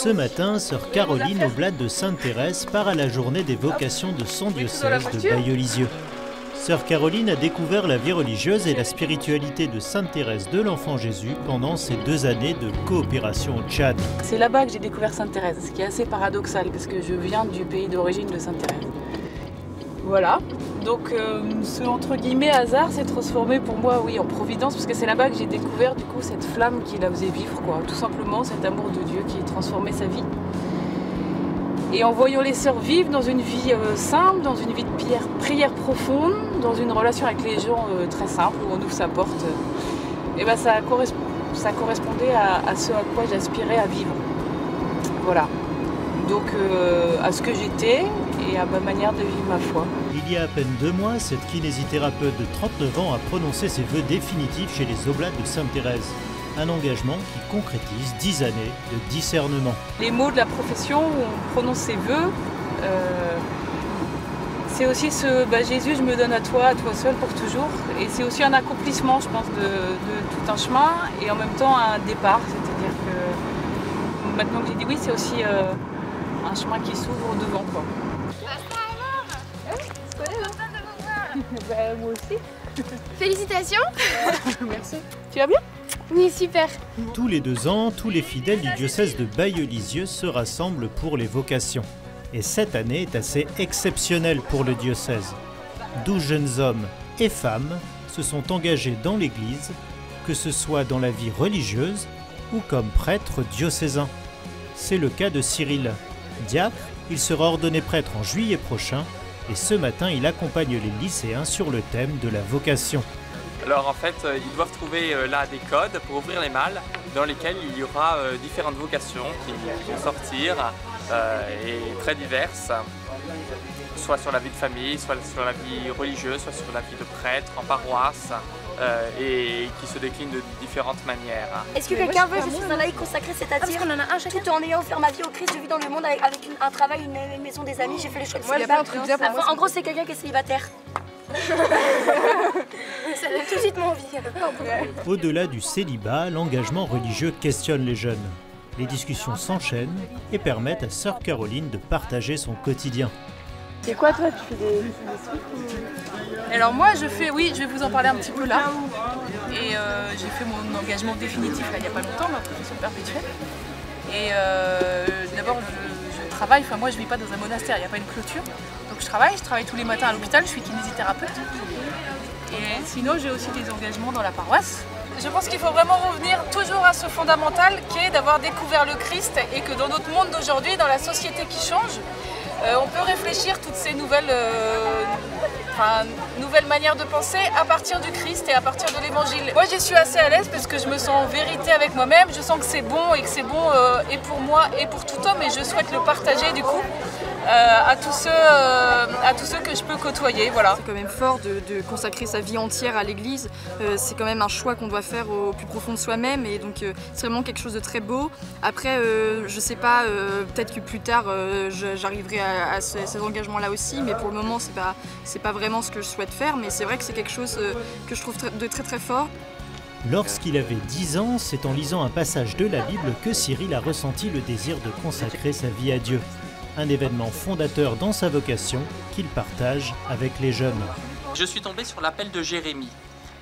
Ce matin, sœur Caroline, oblate de Sainte-Thérèse, part à la journée des vocations de son diocèse de Bailleul-Lisieux. Sœur Caroline a découvert la vie religieuse et la spiritualité de Sainte-Thérèse de l'Enfant Jésus pendant ces 2 années de coopération au Tchad. C'est là-bas que j'ai découvert Sainte-Thérèse, ce qui est assez paradoxal parce que je viens du pays d'origine de Sainte-Thérèse. Voilà, donc ce entre guillemets hasard s'est transformé pour moi en providence parce que c'est là-bas que j'ai découvert du coup cette flamme qui la faisait vivre, tout simplement cet amour de Dieu qui transformait sa vie. Et en voyant les sœurs vivre dans une vie simple, dans une vie de prière profonde, dans une relation avec les gens très simple, où on ouvre sa porte, et ben ça correspondait à ce à quoi j'aspirais à vivre. Voilà. Donc à ce que j'étais et à ma manière de vivre ma foi. Il y a à peine 2 mois, cette kinésithérapeute de 39 ans a prononcé ses vœux définitifs chez les Oblates de Sainte-Thérèse. Un engagement qui concrétise 10 années de discernement. Les mots de la profession où on prononce ses vœux, c'est aussi ce Jésus, je me donne à toi seul pour toujours. Et c'est aussi un accomplissement, je pense, de tout un chemin et en même temps un départ. C'est-à-dire que maintenant que j'ai dit oui, c'est aussi un chemin qui s'ouvre devant. Moi aussi. Félicitations. Merci. Tu vas bien? Oui, super. Tous les 2 ans, tous les fidèles du diocèse de Bailleul-Lisieux se rassemblent pour les vocations. Et cette année est assez exceptionnelle pour le diocèse. 12 jeunes hommes et femmes se sont engagés dans l'Église, que ce soit dans la vie religieuse ou comme prêtre diocésain. C'est le cas de Cyril. Diacre, il sera ordonné prêtre en juillet prochain et ce matin, il accompagne les lycéens sur le thème de la vocation. Alors en fait, ils doivent trouver là des codes pour ouvrir les malles dans lesquels il y aura différentes vocations qui vont sortir et très diverses, soit sur la vie de famille, soit sur la vie religieuse, soit sur la vie de prêtre en paroisse et qui se déclinent de différentes manières. Est-ce que quelqu'un veut? Je suis un laïc consacré, c'est-à-dire tout en ayant offert ma vie au Christ, je vis dans le monde avec un travail, une maison, des amis, j'ai fait le choix de célibat. En gros, c'est quelqu'un qui est célibataire. Ça donne tout de suite mon envie. Au-delà du célibat, l'engagement religieux questionne les jeunes. Les discussions s'enchaînent et permettent à sœur Caroline de partager son quotidien. C'est quoi toi? Tu fais des trucs? Alors moi je vais vous en parler un petit peu là. Et j'ai fait mon engagement définitif là, il n'y a pas longtemps, ma profession perpétuelle. Et d'abord je travaille, moi je ne vis pas dans un monastère, il n'y a pas une clôture. Donc je travaille tous les matins à l'hôpital, je suis kinésithérapeute. Et sinon j'ai aussi des engagements dans la paroisse. Je pense qu'il faut vraiment revenir toujours à ce fondamental qui est d'avoir découvert le Christ et que dans notre monde d'aujourd'hui, dans la société qui change, on peut réfléchir toutes ces nouvelles manières de penser à partir du Christ et à partir de l'Évangile. Moi j'y suis assez à l'aise parce que je me sens en vérité avec moi-même, je sens que c'est bon et que c'est bon et pour moi et pour tout homme et je souhaite le partager du coup à tous ceux que je peux côtoyer. Voilà. C'est quand même fort de consacrer sa vie entière à l'église, c'est quand même un choix qu'on doit faire au plus profond de soi-même et donc c'est vraiment quelque chose de très beau. Après je sais pas, peut-être que plus tard j'arriverai à ces engagements-là aussi, mais pour le moment c'est pas vraiment ce que je souhaite faire, mais c'est vrai que c'est quelque chose que je trouve de très très fort. Lorsqu'il avait 10 ans, c'est en lisant un passage de la Bible que Cyril a ressenti le désir de consacrer sa vie à Dieu. Un événement fondateur dans sa vocation qu'il partage avec les jeunes. Je suis tombé sur l'appel de Jérémie.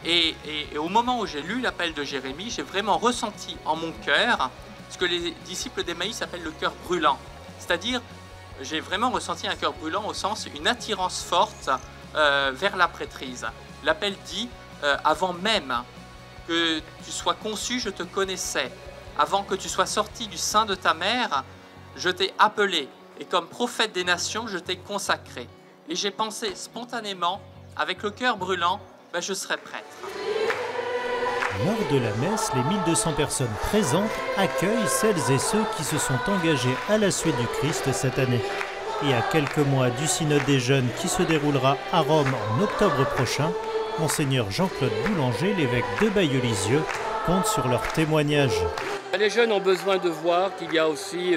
Et au moment où j'ai lu l'appel de Jérémie, j'ai vraiment ressenti en mon cœur ce que les disciples d'Emmaüs appellent le cœur brûlant. C'est-à-dire, j'ai vraiment ressenti un cœur brûlant au sens une attirance forte vers la prêtrise. L'appel dit avant même que tu sois conçu, je te connaissais. Avant que tu sois sorti du sein de ta mère, je t'ai appelé. Et comme prophète des nations, je t'ai consacré. Et j'ai pensé spontanément, avec le cœur brûlant, je serai prêtre. Lors de la messe, les 1200 personnes présentes accueillent celles et ceux qui se sont engagés à la suite du Christ cette année. Et à quelques mois du synode des jeunes qui se déroulera à Rome en octobre prochain, Monseigneur Jean-Claude Boulanger, l'évêque de Bailleul-Lisieux, compte sur leur témoignage. Les jeunes ont besoin de voir qu'il y a aussi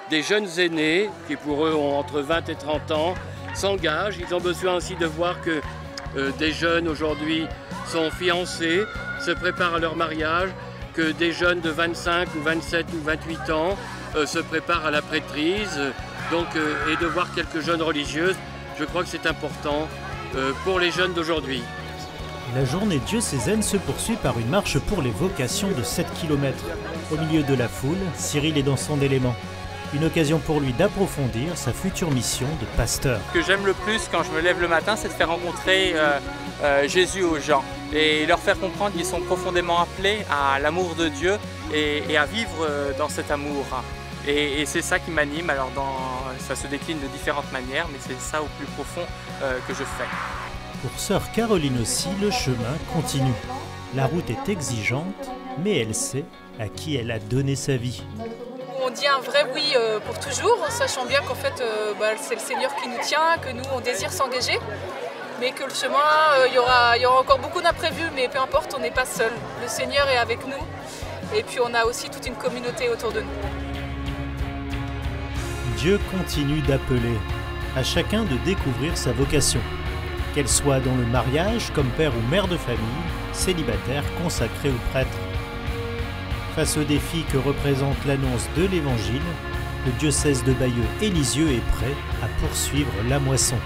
des jeunes aînés qui pour eux ont entre 20 et 30 ans, s'engagent. Ils ont besoin aussi de voir que des jeunes aujourd'hui sont fiancés, se préparent à leur mariage, que des jeunes de 25 ou 27 ou 28 ans se préparent à la prêtrise, et de voir quelques jeunes religieuses, je crois que c'est important pour les jeunes d'aujourd'hui. La journée diocésaine se poursuit par une marche pour les vocations de 7 km. Au milieu de la foule, Cyril est dans son élément. Une occasion pour lui d'approfondir sa future mission de pasteur. Ce que j'aime le plus quand je me lève le matin, c'est de faire rencontrer Jésus aux gens et leur faire comprendre qu'ils sont profondément appelés à l'amour de Dieu et à vivre dans cet amour. Et c'est ça qui m'anime. Alors ça se décline de différentes manières, mais c'est ça au plus profond que je fais. Pour sœur Caroline aussi, le chemin continue. La route est exigeante, mais elle sait à qui elle a donné sa vie. On dit un vrai oui pour toujours, sachant bien qu'en fait c'est le Seigneur qui nous tient, que nous on désire s'engager, mais que le chemin, il y aura encore beaucoup d'imprévus, mais peu importe, on n'est pas seul. Le Seigneur est avec nous, et puis on a aussi toute une communauté autour de nous. Dieu continue d'appeler à chacun de découvrir sa vocation, qu'elle soit dans le mariage comme père ou mère de famille, célibataire, consacré ou prêtre. Face au défi que représente l'annonce de l'Évangile, le diocèse de Bayeux et Lisieux est prêt à poursuivre la moisson.